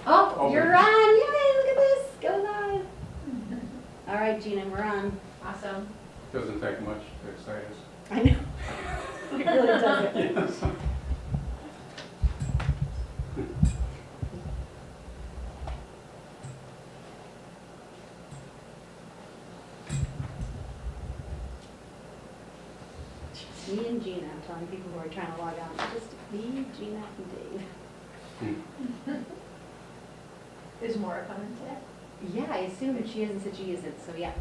Oh, you're on. Yay, look at this. Go live. All right, Gina, we're on. Awesome. Doesn't take much to excite us. I know. It really doesn't. Yes. Just me and Gina. I'm telling people who are trying to log on. Just me, Gina, and Dave. Is Maura coming today? Yeah, I assume that she hasn't said she isn't, so yeah.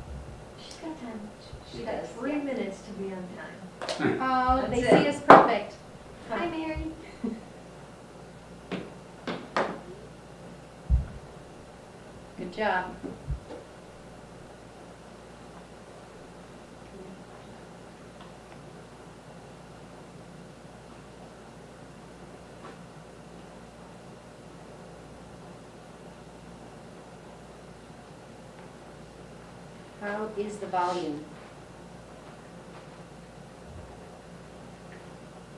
She's got time. She She's got does, 3 yeah. minutes to be on time. Oh, That's they it. see us perfect. Huh. Hi, Mary. Good job. How is the volume?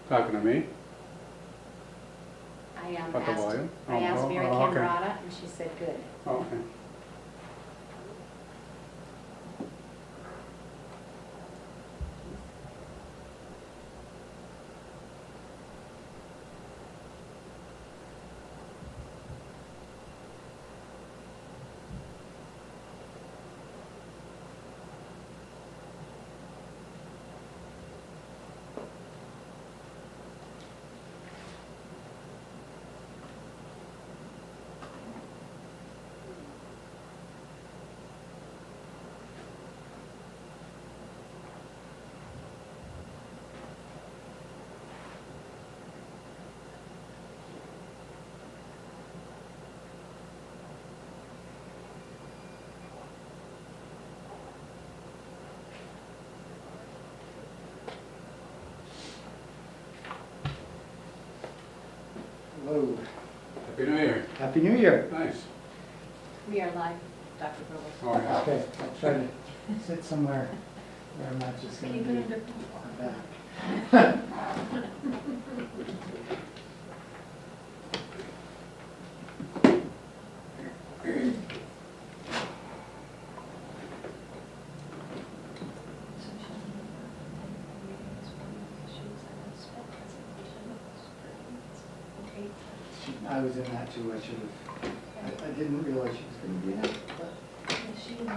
Talking to me? I About the volume? I asked Mary okay. Camerata, and she said good. Oh, okay. Hello. Happy New Year. Happy New Year. Nice. We are live, Dr. Provost. Oh, yeah. Okay, I'll try to sit somewhere where I'm not just going to Keep be it under on back. I was in that too. I should have. I didn't realize she was going to be in it, but She and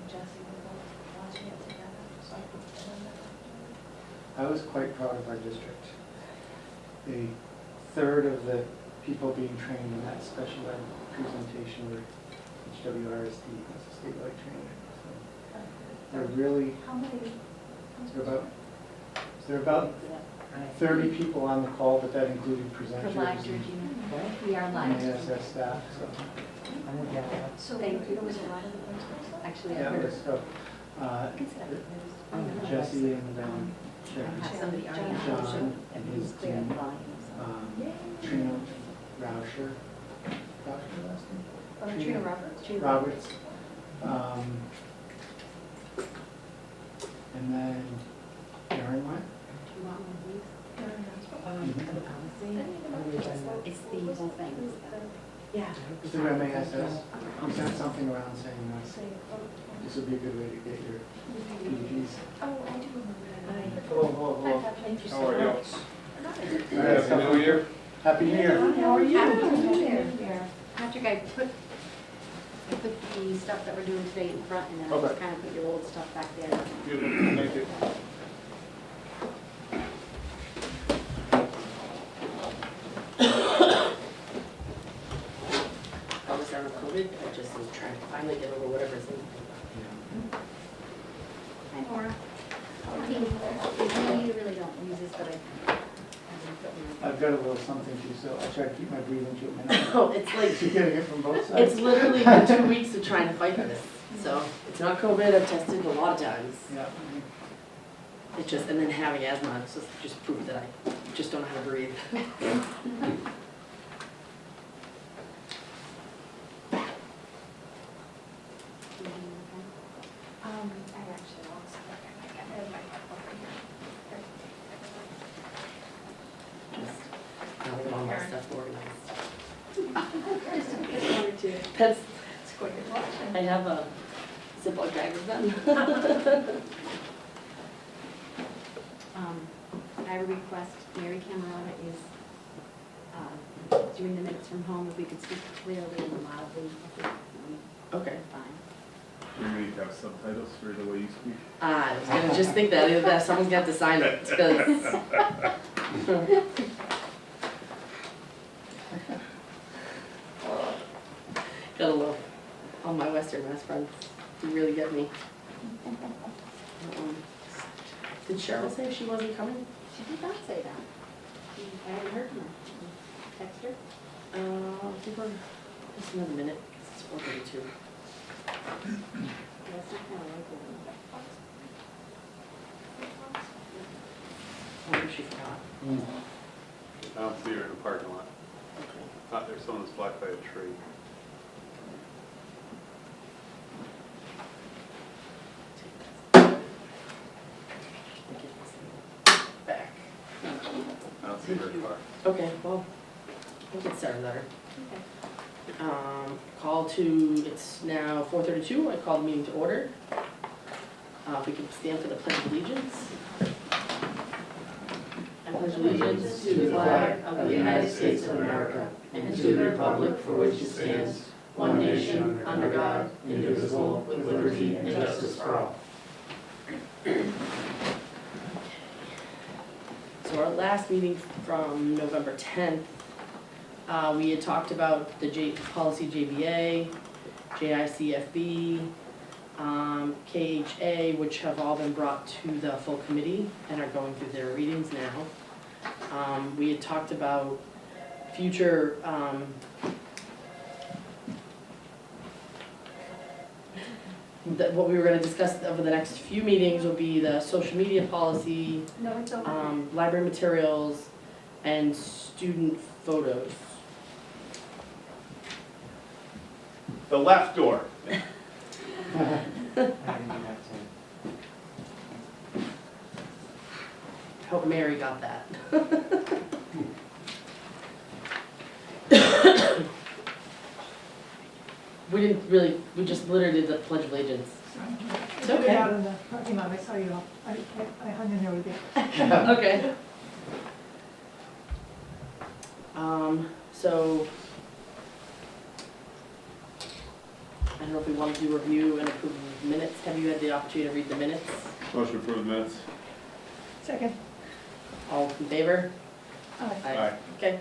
Jessie were both watching it together, so I put it on that. I was quite proud of our district. A third of the people being trained in that special ed presentation were Hwrsd, that's a statewide training. So they're really, How many? there are about 30 people on the call, but that included For presenters live, and Georgina. We are live. ASS staff. So So Thank you. there was a lot of the principals? Actually, I yeah, heard. it was, so, Jesse and I have somebody already on. John and It was his clear on team, the volume, so. Trina Rauscher, Dr. last name? Trina Roberts? Trina Roberts. And then Aaron went. Do you want one of these? Mhm. For the policy? It's the whole thing. Yeah. Through MASS, he sent something around saying this would be a good way to get your PGs. Oh, I do remember that. Hello. Thank you so How are you? much. Happy New Year. Happy New Year. How are you? Happy New Year. Patrick, I put the stuff that we're doing today in front, and then I just Okay. kind of put your old stuff back there. Beautiful. Thank you. I was out of COVID, I just am trying to finally get over whatever's in. Hi, Nora. You really don't use this, but I. I've got a little something too, so I try to keep my breathing to a minute. Oh, it's like, She's getting it from both sides. it's literally been 2 weeks of trying to fight this. So, it's not COVID, I've tested a lot of times. Yeah. It's just, and then having asthma, it's just proof that I just don't know how to breathe. I actually lost it. I have my cup over here. Just, I'll get all my stuff organized. Just too. That's, It's quite good watching. I have a Ziploc bag of them. I request Mary Camerata is doing the minutes from home, if we could speak clearly and loudly, I think we'd Okay. be fine. You need to have subtitles for the way you speak. I was gonna just think that, either that someone's gonna have to sign it, because. Gotta love all my Western Mass friends, you really get me. Did Cheryl say she wasn't coming? She did not say that. I haven't heard from her. Text her? Give her just another minute, 'cause it's 4:32. That's not kind of like it. I wonder if she forgot. I don't see her in the parking lot. Okay. There's someone that's blocked by a tree. Back. I don't see her car. Okay, well, we'll get started on her. Okay. Call to, it's now 4:32, I call the meeting to order. If we could stand for the Pledge of Allegiance. I pledge allegiance to the flag of the United States of America and to the republic for which it stands, one nation, under God, indivisible, with liberty and justice for all. So our last meeting from November 10th, we had talked about the policy JBA, JICFB, KHA, which have all been brought to the full committee and are going through their readings now. We had talked about future, what we were gonna discuss over the next few meetings will be the social media policy, No, it's over. library materials, and student photos. The left door. Hope Mary got that. We didn't really, we just literally did the Pledge of Allegiance. I It's took it okay. out in the parking lot, I saw you all, I hung in there with you. Okay. So, I don't know if we want to do review and approve of minutes. Have you had the opportunity to read the minutes? Motion for the minutes. Second. All in favor? Aye. Aye. Okay.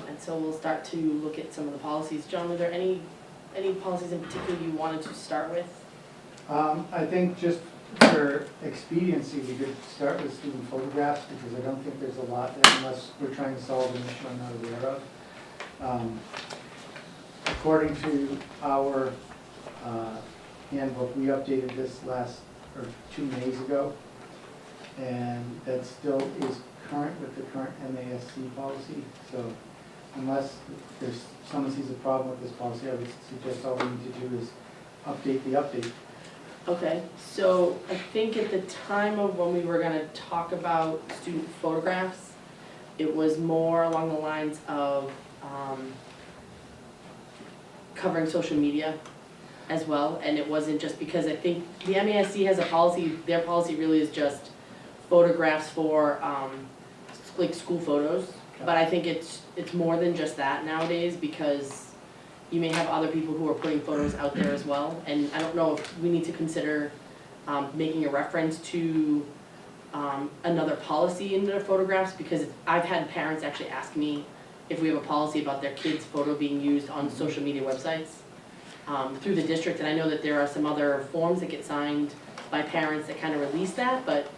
And so we'll start to look at some of the policies. John, were there any policies in particular you wanted to start with? I think just for expediency, we could start with student photographs, because I don't think there's a lot there unless we're trying to solve an issue I'm not aware of. According to our handbook, we updated this 2 Mays ago, and that still is current with the current MASC policy. So unless someone sees a problem with this policy, I would suggest all we need to do is update the update. Okay, so I think at the time of when we were gonna talk about student photographs, it was more along the lines of covering social media as well, and it wasn't just because I think the MASC has a policy, their policy really is just photographs for like school photos, but I think it's more than just that nowadays, because you may have other people who are putting photos out there as well, and I don't know if we need to consider making a reference to another policy in their photographs, because I've had parents actually ask me if we have a policy about their kids' photo being used on social media websites through the district, and I know that there are some other forms that get signed by parents that kind of release that, but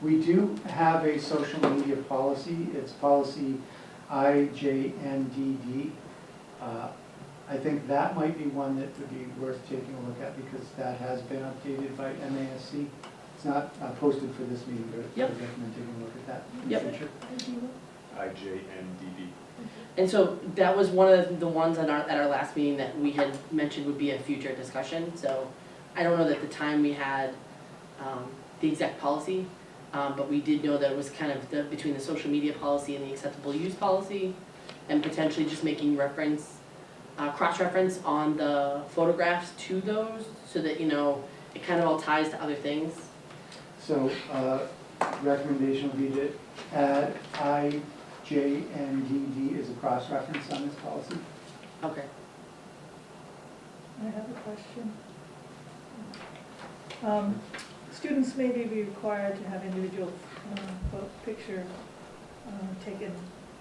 We do have a social media policy. It's policy IJNDD. I think that might be one that would be worth taking a look at, because that has been updated by MASC. It's not posted for this meeting, but I Yep. would recommend taking a look at that in the Yep. future. IJNDD. And so that was one of the ones at our last meeting that we had mentioned would be a future discussion. So I don't know that at the time we had the exact policy, but we did know that it was kind of between the social media policy and the acceptable use policy, and potentially just making reference, cross-reference on the photographs to those, so that, you know, it kind of all ties to other things. So, recommendation would be to add IJNDD as a cross-reference on this policy. Okay. I have a question. Students may be required to have individual picture taken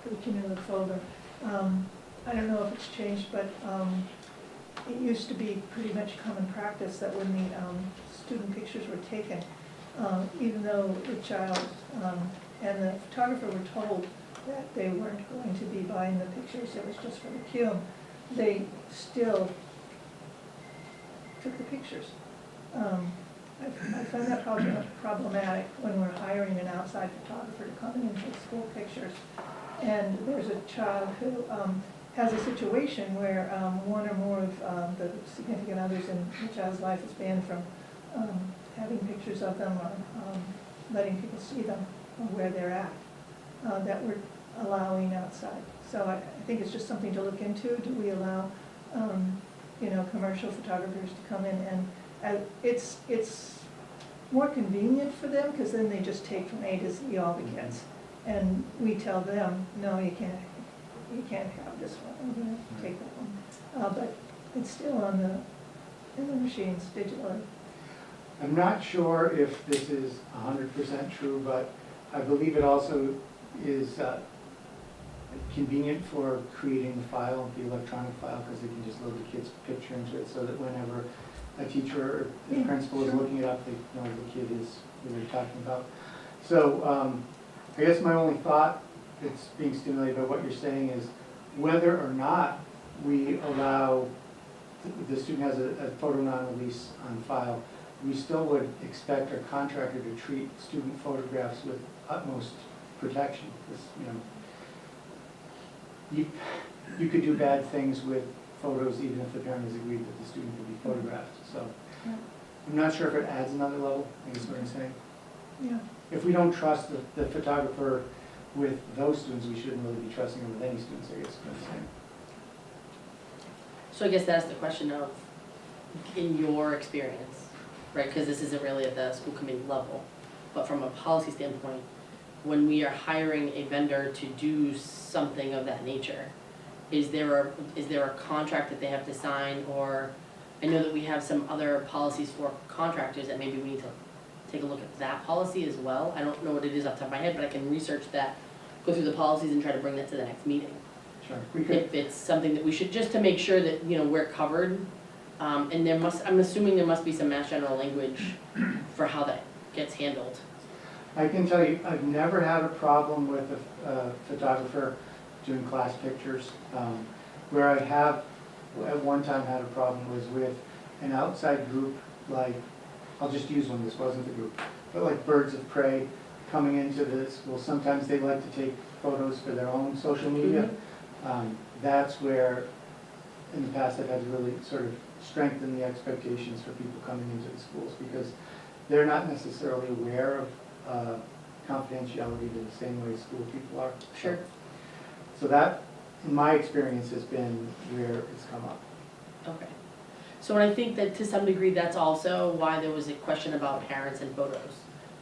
for the cumulative folder. I don't know if it's changed, but it used to be pretty much common practice that when the student pictures were taken, even though the child and the photographer were told that they weren't going to be buying the pictures, it was just for the cum, they still took the pictures. I find that problematic when we're hiring an outside photographer to come in and take school pictures. And there's a child who has a situation where one or more of the significant others in the child's life is banned from having pictures of them or letting people see them or where they're at, that we're allowing outside. So I think it's just something to look into. Do we allow, you know, commercial photographers to come in and it's more convenient for them because then they just take from A to Z all the kids. And we tell them, no, you can't have this one, we're gonna take that one. But it's still in the machines digitally. I'm not sure if this is 100% true, but I believe it also is convenient for creating the file, the electronic file, because they can just load the kid's picture into it so that whenever a teacher or the principal is looking it up, they know the kid is who they're talking about. So I guess my only thought that's being stimulated by what you're saying is whether or not we allow, the student has a photo non-release on file, we still would expect our contractor to treat student photographs with utmost protection. Because, you know, you could do bad things with photos even if the parent has agreed that the student could be photographed. So I'm not sure if it adds another level, I guess what I'm saying. Yeah. If we don't trust the photographer with those students, we shouldn't really be trusting them with any students, I guess what I'm saying. So I guess that's the question of, in your experience, right, because this isn't really at the school committee level, but from a policy standpoint, when we are hiring a vendor to do something of that nature, is there a contract that they have to sign? Or I know that we have some other policies for contractors that maybe we need to take a look at that policy as well. I don't know what it is off the top of my head, but I can research that, go through the policies and try to bring that to the next meeting. Sure. We could, If it's something that we should, just to make sure that, you know, we're covered. And I'm assuming there must be some Mass General language for how that gets handled. I can tell you, I've never had a problem with a photographer doing class pictures. Where I have, at one time, had a problem was with an outside group, like, I'll just use one, this wasn't the group, but like Birds of Prey coming into the school. Sometimes they like to take photos for their own social media. That's where, in the past, I've had to really sort of strengthen the expectations for people coming into the schools, because they're not necessarily aware of confidentiality in the same way school people are. Sure. So that, in my experience, has been where it's come up. Okay. So and I think that to some degree, that's also why there was a question about parents and photos,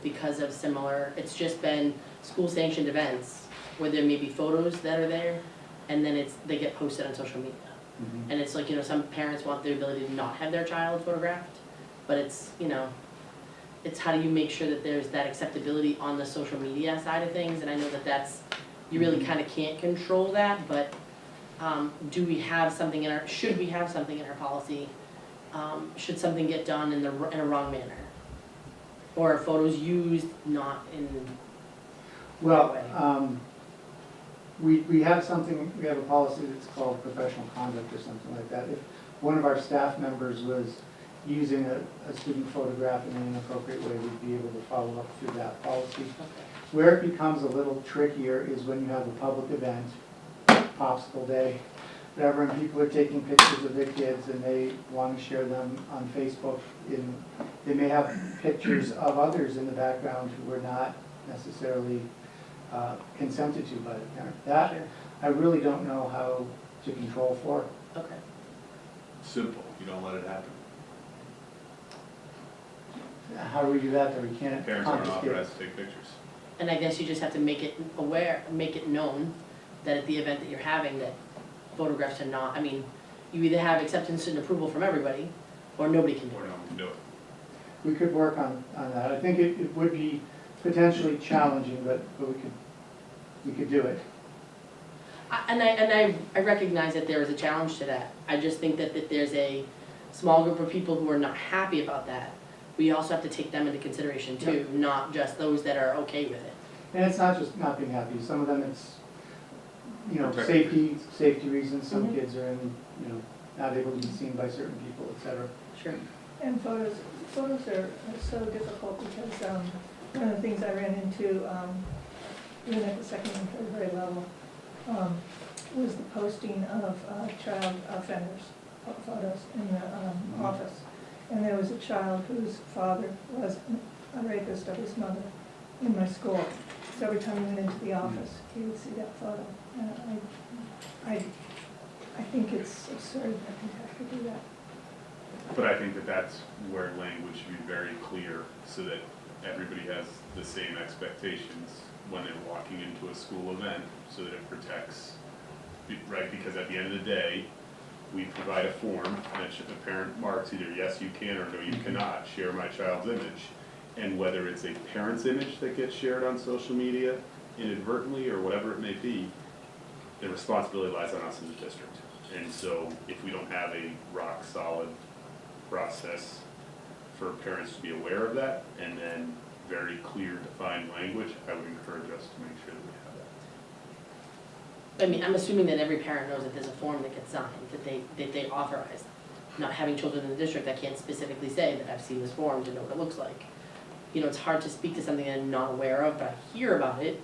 because of similar, it's just been school sanctioned events where there may be photos that are there, and then they get posted on social media. And it's like, you know, some parents want the ability to not have their child photographed, but it's, you know, it's how do you make sure that there's that acceptability on the social media side of things. And I know that that's, you really kind of can't control that, but do we have something should we have something in our policy? Should something get done in a wrong manner? Or are photos used not in the right way? Well, we have something, we have a policy that's called professional conduct or something like that. If one of our staff members was using a student photograph in an inappropriate way, we'd be able to follow up through that policy. Where it becomes a little trickier is when you have a public event, popsicle day, whatever, and people are taking pictures of their kids and they want to share them on Facebook. They may have pictures of others in the background who were not necessarily consented to by the parent. That, I really don't know how to control for. Okay. Simple, you don't let it happen. How do we do that, that we can't Parents aren't confiscate? authorized to take pictures. And I guess you just have to make it aware, make it known that at the event that you're having, that photographs are not, I mean, you either have acceptance and approval from everybody, or nobody can do Or it. no one can do it. We could work on that. I think it would be potentially challenging, but we could do it. I recognize that there is a challenge to that. I just think that there's a small group of people who are not happy about that. We also have to take them into consideration too, not just those that are okay with it. And it's not just not being happy. Some of them it's, Protect. safety reasons. Some Mhm. kids are in, not able to be seen by certain people, et cetera. Sure. And photos are so difficult because one of the things I ran into, even at the second and third grade level, was the posting of child offenders photos in the office. And there was a child whose father was a rapist of his mother in my school. So every time he went into the office, he would see that photo. And I think it's absurd that we have to do that. But I think that that's where language should be very clear so that everybody has the same expectations when they're walking into a school event, so that it protects, right? Because at the end of the day, we provide a form that should, the parent marks either yes you can or no you cannot share my child's image. And whether it's a parent's image that gets shared on social media inadvertently or whatever it may be, the responsibility lies on us as a district. And so if we don't have a rock solid process for parents to be aware of that and then very clear defined language, I would encourage us to make sure that we have that. I mean, I'm assuming that every parent knows that there's a form that gets signed, that they authorize. Not having children in the district, I can't specifically say that I've seen this form to know what it looks like. It's hard to speak to something I'm not aware of, but I hear about it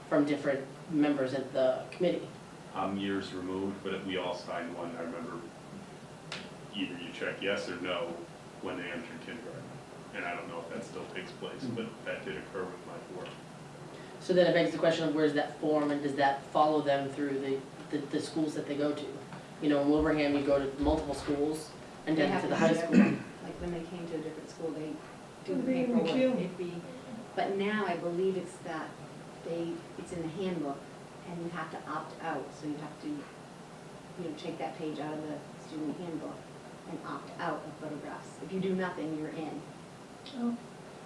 from different members of the committee. I'm years removed, but we all signed one. I remember either you check yes or no when they entered kindergarten. And I don't know if that still takes place, but that did occur with my board. So then it begs the question of where's that form and does that follow them through the schools that they go to? In Wilbraham, you go to multiple schools and They then have to the to high have school. Like when they came to a different school, they do the It'd be in the paperwork. queue. It'd be, but now I believe it's that it's in the handbook and you have to opt out. So you have to, take that page out of the student handbook and opt out of photographs. If you do nothing, you're in. Oh,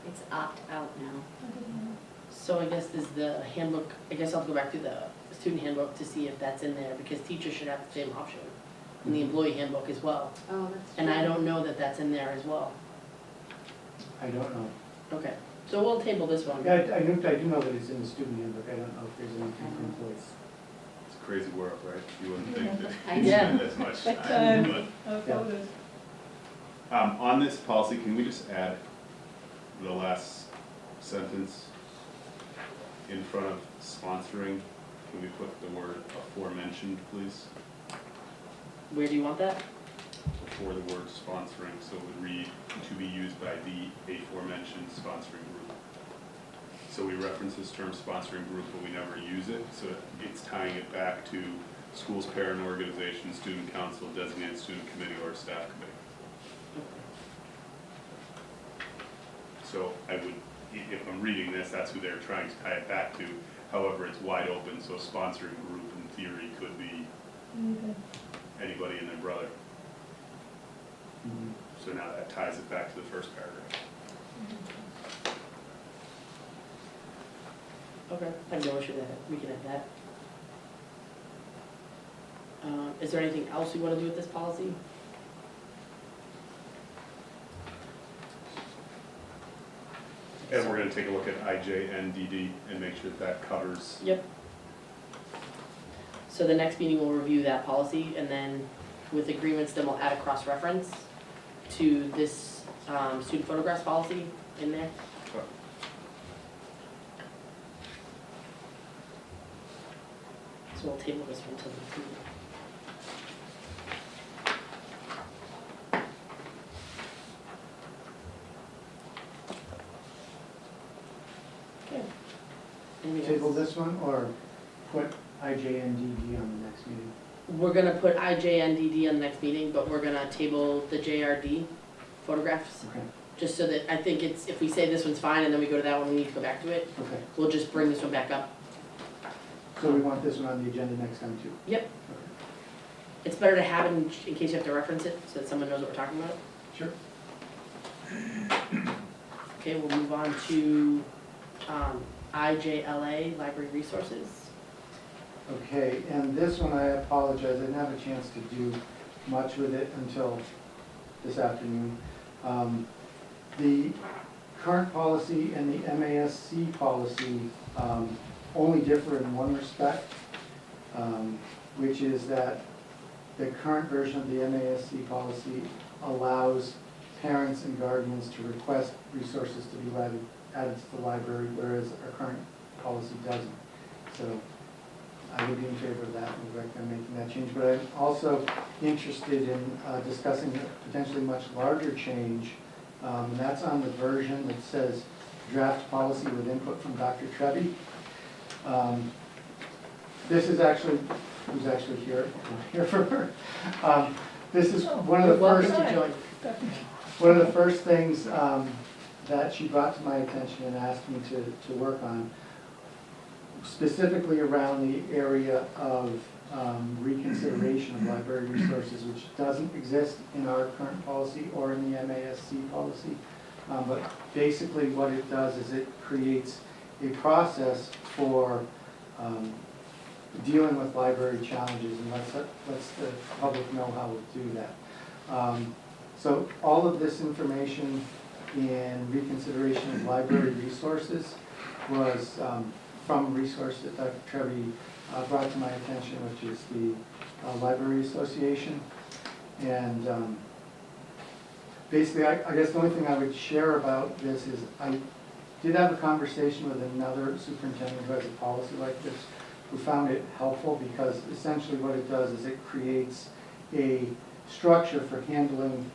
It's opt out now. I didn't know. So I guess there's the handbook, I guess I'll have to go back to the student handbook to see if that's in there because teachers should have the same option in the employee handbook as well. Oh, that's true. And I don't know that that's in there as well. I don't know. Okay, so we'll table this one. Yeah, I do know that it's in the student handbook. I don't know if there's anything for employees. It's a crazy world, right? You wouldn't think that I you know. spend as much time, Photos. but, on this policy, can we just add the last sentence in front of sponsoring? Can we put the word aforementioned, please? Where do you want that? Before the word sponsoring, so it would read, to be used by the aforementioned sponsoring group. So we reference this term sponsoring group, but we never use it, so it's tying it back to schools, parent organization, student council, designated student committee, or staff committee. So I would, if I'm reading this, that's who they're trying to tie it back to. However, it's wide open, so sponsoring group in theory could be Okay. anybody and their brother. Mhm. So now that ties it back to the first paragraph. Okay, I have no issue with that, we can add that. Is there anything else you want to do with this policy? And we're gonna take a look at IJNDD and make sure that covers. Yep. So the next meeting we'll review that policy and then with agreements, then we'll add a cross-reference to this student photographs policy in there. So we'll table this one till the meeting. Okay. Anything Table else? this one or put IJNDD on the next meeting? We're gonna put IJNDD on the next meeting, but we're gonna table the JRD photographs, Okay, just so that, I think it's, if we say this one's fine and then we go to that one, we need to go back to it, okay. we'll just bring this one back up. So we want this one on the agenda next time too? Yep. Okay. It's better to have it in case you have to reference it, so that someone knows what we're talking about. Sure. Okay, we'll move on to IJLA, Library Resources. Okay, and this one, I apologize, I didn't have a chance to do much with it until this afternoon. The current policy and the MASC policy only differ in one respect, which is that the current version of the MASC policy allows parents and guardians to request resources to be added to the library, whereas our current policy doesn't. So I would be in favor of that, and would recommend making that change. But I'm also interested in discussing a potentially much larger change, and that's on the version that says draft policy with input from Dr. Trevi. This is actually, who's actually here, I'm here for her. This is one of the Welcome first, to join. one of the first things that she brought to my attention and asked me to work on, specifically around the area of reconsideration of library resources, which doesn't exist in our current policy or in the MASC policy. But basically what it does is it creates a process for dealing with library challenges, and lets the public know how to do that. So all of this information in reconsideration of library resources was from a resource that Dr. Trevi brought to my attention, which is the Library Association. And basically, I guess the only thing I would share about this is I did have a conversation with another superintendent who has a policy like this, who found it helpful because essentially what it does is it creates a structure for handling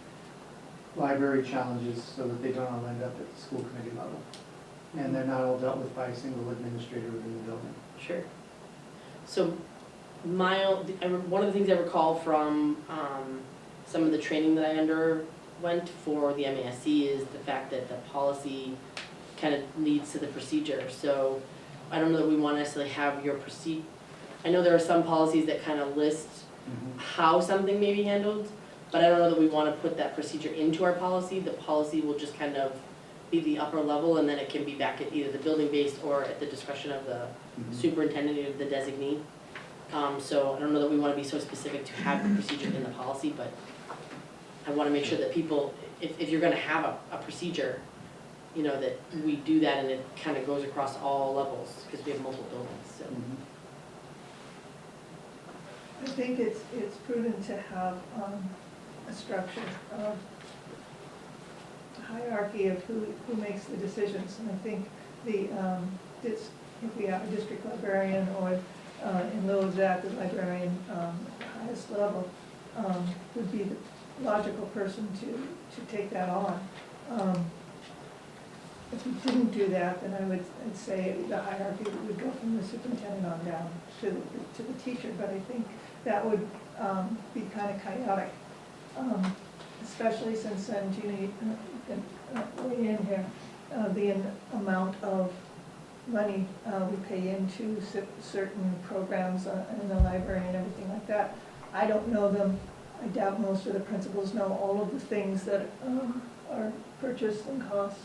library challenges so that they don't all end up at the school committee level. And they're not all dealt with by a single administrator within the building. Sure. So one of the things I recall from some of the training that I underwent for the MASC is the fact that the policy kind of leads to the procedure. So I don't know that we want to necessarily have your procedure. I know there are some policies that kind of list how something may be handled, but I don't know that we want to put that procedure into our policy. The policy will just kind of be the upper level, and then it can be back at either the building-based or at the discretion of the superintendent or the designee. So I don't know that we want to be so specific to have the procedure in the policy, but I want to make sure that people, if you're going to have a procedure, you know, that we do that and it kind of goes across all levels, because we have multiple buildings, so. I think it's prudent to have a structure of hierarchy of who makes the decisions. And I think if we have a district librarian or in lieu of that, the librarian at the highest level would be the logical person to take that on. If we didn't do that, then I'd say the hierarchy would go from the superintendent on down to the teacher. But I think that would be kind of chaotic, especially since then, Gina, you can weigh in here, the amount of money we pay into certain programs in the library and everything like that. I don't know them. I doubt most of the principals know all of the things that are purchased and cost.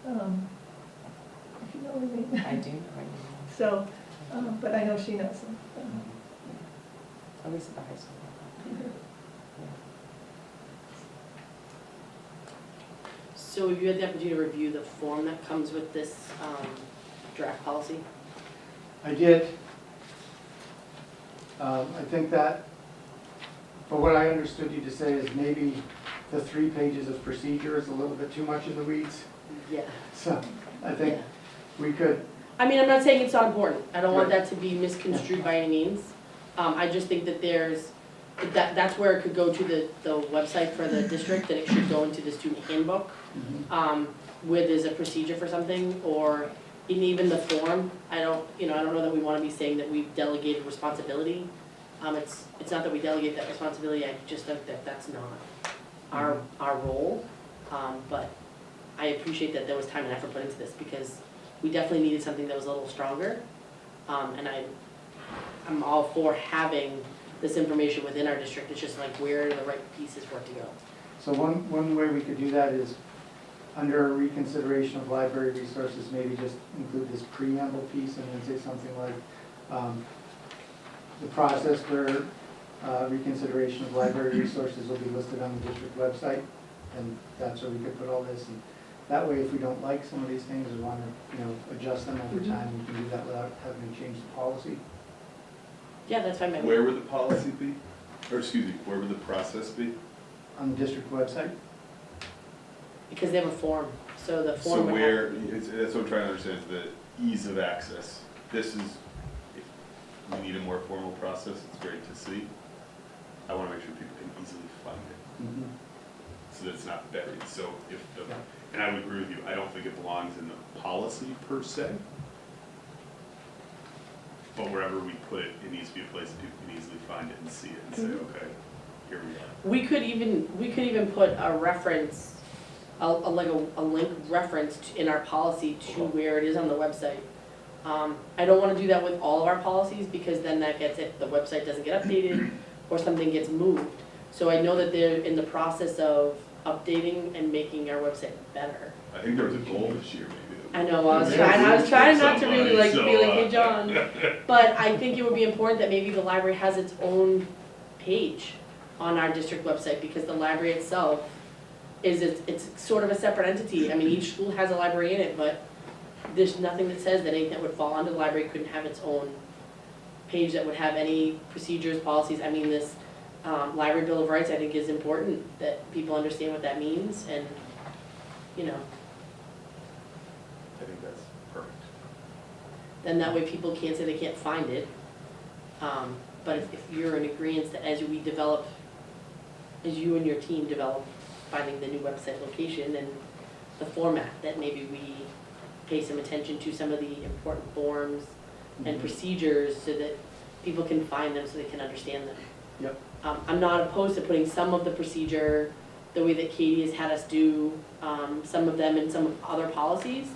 If you know what I mean. I do. So, but I know she knows them. At least at the high school. So have you had the opportunity to review the form that comes with this draft policy? I did. I think that, but what I understood you to say is maybe the 3 pages of procedure is a little bit too much in the weeds. Yeah. So I think Yeah. we could, I mean, I'm not saying it's not important. I don't want Right. that to be misconstrued by any means. I just think that that's where it could go to the website for the district, that it should go into the student handbook, where there's a procedure for something, or in even the form. I don't know that we wanna be saying that we've delegated responsibility. It's not that we delegate that responsibility, I just think that that's not our role. But I appreciate that there was time and effort put into this, because we definitely needed something that was a little stronger. And I'm all for having this information within our district. It's just like, where are the right pieces for it to go? So one way we could do that is, under reconsideration of library resources, maybe just include this preamble piece and then say something like, the process for reconsideration of library resources will be listed on the district website, and that's where we could put all this. And that way, if we don't like some of these things or want to, adjust them over time, we can do that without having to change the policy. Yeah, that's fine. Where would the policy be? Or excuse me, where would the process be? On the district website? Because they have a form, so the So form would have. that's what I'm trying to understand, is the ease of access. This is, if we need a more formal process, it's great to see. I wanna make sure people can easily find it, so that it's not buried. So if and I would agree with you, I don't think it belongs in the policy per se. But wherever we put it, it needs to be a place that people can easily find it and see it and say, okay, here we are. We could even put a reference, a link reference in our policy to where it is on the website. I don't wanna do that with all of our policies, because then that gets, if the website doesn't get updated or something gets moved. So I know that they're in the process of updating and making our website better. I think there was a goal this year, maybe. I know, I was trying not to really like be like, hey, John. But I think it would be important that maybe the library has its own page on our district website, because the library itself it's sort of a separate entity. I mean, each school has a library in it, but there's nothing that says that anything that would fall under the library couldn't have its own page that would have any procedures, policies. I mean, this Library Bill of Rights, I think, is important, that people understand what that means, and, I think that's perfect. then that way people can't say they can't find it. But if you're in agreement that as you and your team develop finding the new website location and the format, that maybe we pay some attention to some of the important forms and procedures, so that people can find them, so they can understand them. Yep. I'm not opposed to putting some of the procedure, the way that Katie has had us do, some of them in some other policies,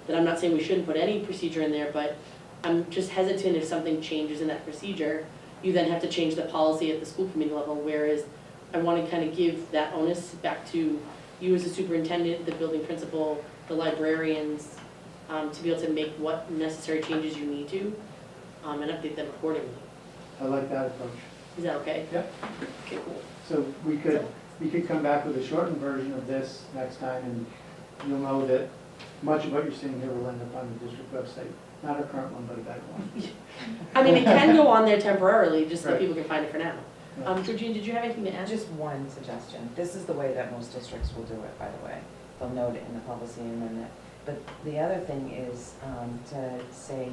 that I'm not saying we shouldn't put any procedure in there, but I'm just hesitant if something changes in that procedure, you then have to change the policy at the school committee level, whereas I want to kind of give that onus back to you as a superintendent, the building principal, the librarians, to be able to make what necessary changes you need to, and update them accordingly. I like that approach. Is that okay? Yep. Okay, cool. So we could come back with a shortened version of this next time, and you'll know that much of what you're seeing here will end up on the district website. Not a current one, but a better one. I mean, it can go on there temporarily, just so Right. people can find it for now. Yeah. Georgine, did you have anything to add? Just one suggestion. This is the way that most districts will do it, by the way. They'll note it in the policy and then that. But the other thing is to say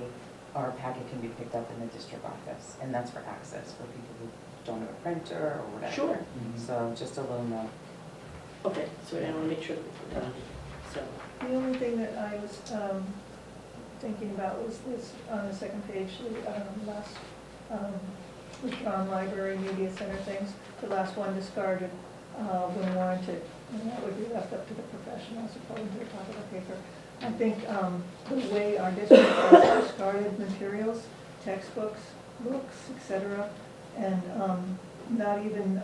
our packet can be picked up in the district office, and that's for access for people who don't have a printer or whatever. Sure. So just a little note. Okay, so I want to make sure that we put that on. So, The only thing that I was thinking about was this, on the second page, the last, withdrawn library media center things, the last one discarded when warranted, and that would be left up to the professionals according to the top of the paper. I think the way our district has discarded materials, textbooks, books, etc., and not even,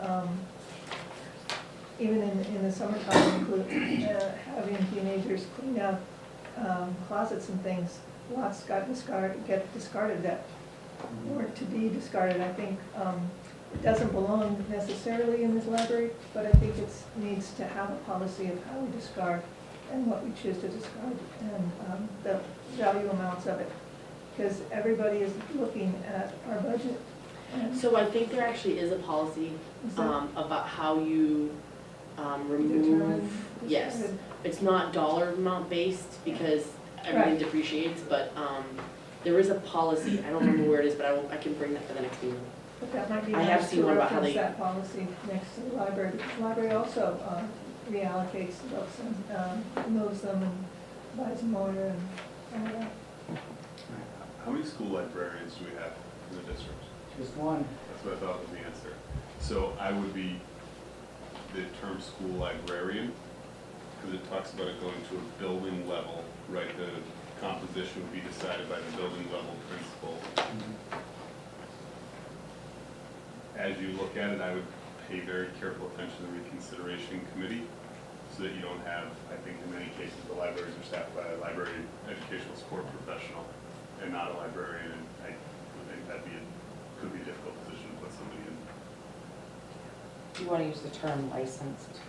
even in the summertime, include having teenagers clean out closets and things, lots get discarded that weren't to be discarded. I think it doesn't belong necessarily in this library, but I think it needs to have a policy of how we discard and what we choose to discard, and the value amounts of it, because everybody is looking at our budget. so I think there actually is a policy Is there? about how you remove, Determine yes. discarded. It's not dollar amount based, because everything Right. depreciates, but there is a policy, I don't remember where it is, but I can bring that for the next meeting. But that might be I have nice seen to one about how reference they- that policy next to the library, because the library also reallocates the books and moves them and buys more and all of that. How many school librarians do we have in the district? Just one. That's what I thought was the answer. So I would be the term school librarian, because it talks about it going to a building level, right? The composition would be decided by the building level principal. As you look at it, I would pay very careful attention to the reconsideration committee, so that you don't have, I think in many cases, the libraries are staffed by a library educational support professional and not a librarian, and I would think could be a difficult position to put somebody in. Do you want to use the term licensed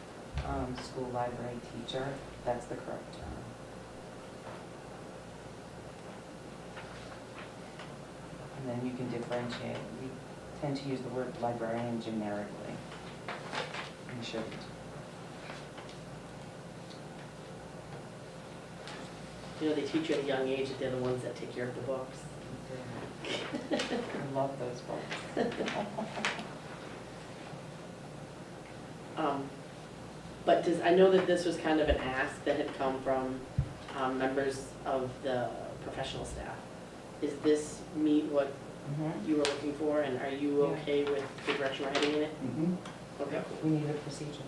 school library teacher? That's the correct term. And then you can differentiate. We tend to use the word librarian generically. We shouldn't. You know, they teach you at a young age that they're the ones that take care of the books. I love those books. But I know that this was kind of an ask that had come from members of the professional staff. Is this meet what you were looking for, and are you Yeah. okay with the direction we're heading in it? Okay. We need a procedure.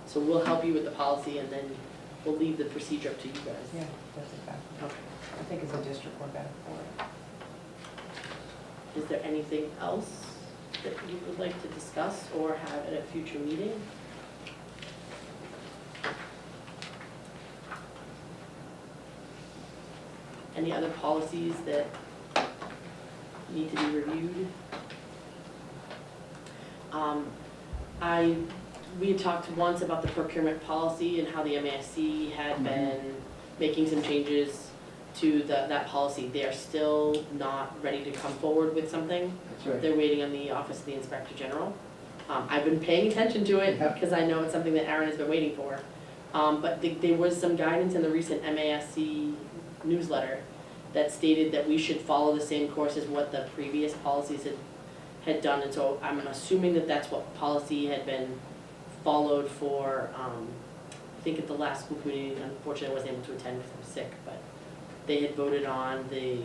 So we'll help you with the policy, and then we'll leave the procedure up to you guys. Yeah, that's exactly. Okay. I think as a district, we're better for it. Is there anything else that you would like to discuss or have at a future meeting? Any other policies that need to be reviewed? We had talked once about the procurement policy and how the MASC had been making some changes to that policy. They are still not ready to come forward with something. That's right. They're waiting on the Office of the Inspector General. I've been paying attention to it Yeah. because I know it's something that Aaron has been waiting for. But there was some guidance in the recent MASC newsletter that stated that we should follow the same course as what the previous policies had done. And so I'm assuming that that's what policy had been followed for, I think at the last school committee meeting, unfortunately I wasn't able to attend because I was sick, but they had voted on the,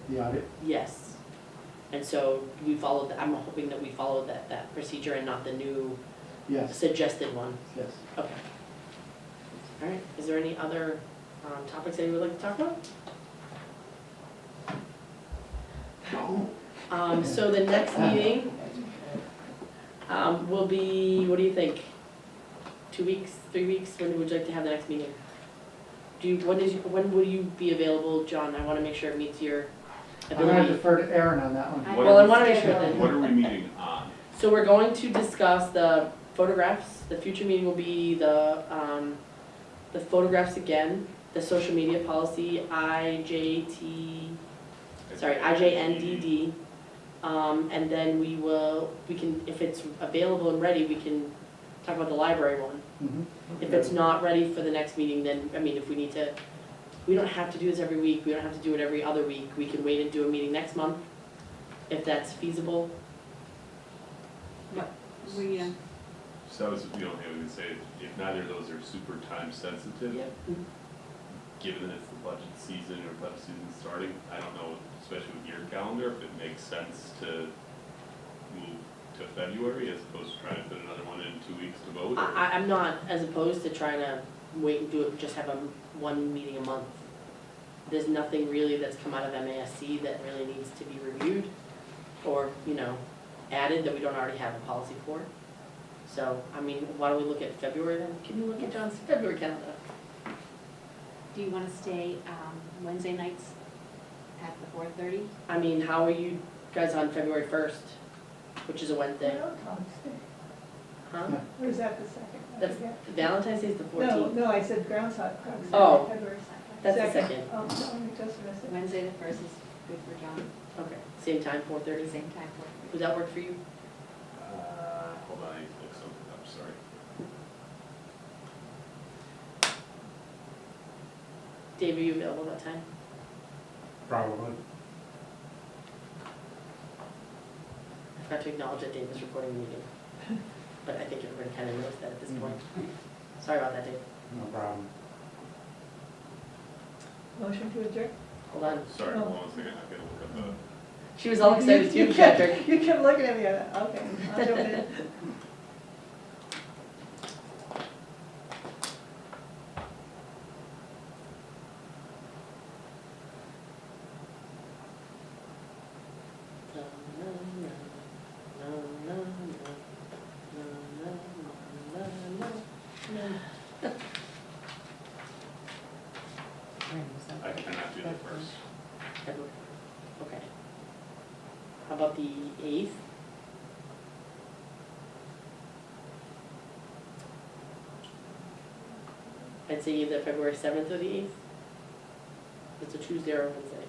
The audit? yes. And so we followed, I'm hoping that we followed that procedure and not the new Yes, suggested one. yes. Okay. All right, is there any other topics that you would like to talk about? So the next meeting will be, what do you think? 2 weeks, 3 weeks? When would you like to have the next meeting? When will you be available, John? I want to make sure it meets your I'm gonna ability. defer to Aaron on that one. Well, I want to make sure that. What are we meeting on? So we're going to discuss the photographs. The future meeting will be the photographs again, the social media policy, IJNDD. And then we can, if it's available and ready, we can talk about the library one. If it's not ready for the next meeting, then, I mean, if we need to, we don't have to do this every week, we don't have to do it every other week. We can wait and do a meeting next month, if that's feasible. So I was, I would say, if neither of those are super time sensitive, given that it's the budget season or budget season starting, I don't know, especially with your calendar, if it makes sense to move to February as opposed to trying to put another one in 2 weeks to vote, or? I'm not as opposed to trying to wait and do it, just have one meeting a month. There's nothing really that's come out of MASC that really needs to be reviewed or, added that we don't already have a policy for. So, I mean, why don't we look at February then? Can you look at John's February calendar? Do you want to stay Wednesday nights at the 4:30? I mean, how are you guys on February 1st, which is a Wednesday? Valentine's Day. Huh? Or is that the second? I That's, forget. Valentine's Day is the 14th. No, I said Groundhog Day. Oh. February That's the second. Oh, no, I just missed it. Wednesday the 1st is good for John, Okay, same time, 4:30? same time, 4:30. Does that work for you? Hold on, I need to look something up, sorry. Dave, are you available that time? Probably. I forgot to acknowledge that Dave was recording the meeting, but I think everybody kind of knows that at this point. Sorry about that, Dave. No problem. Motion to adjourn? Hold on. Sorry, hold on a second, I gotta look up the. She was all excited too, Patrick. You kept looking at me, okay, I'll jump in. I cannot do the first. Okay. How about the 8th? I'd say either February 7th or the 8th. It's a Tuesday or a Wednesday.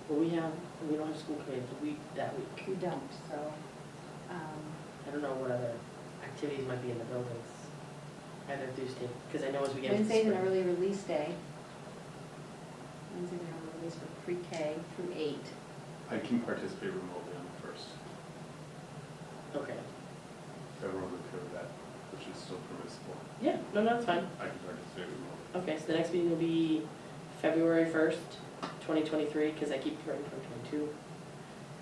Well, we don't have school committee that week. We don't, so, I don't know what other activities might be in the buildings, either Tuesday, because I know as we get into Wednesday's an spring. early release day. Wednesday's an early release for pre-K through 8. I can participate remotely on the first, Okay, if everyone's okay with that, which is still permissible. yeah, no, that's fine. I can participate remotely. Okay, so the next meeting will be February 1st, 2023, because I keep writing 2022,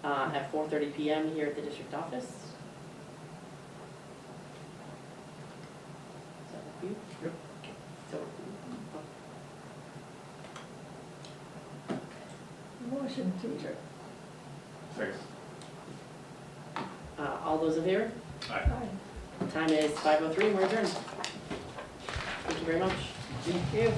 at 4:30 PM here at the district office. Is that with you? Yep. So, Motion to adjourn. Second. all those in favor? Aye. Aye. Time is 5:03, we're adjourned. Thank you very much. Thank you.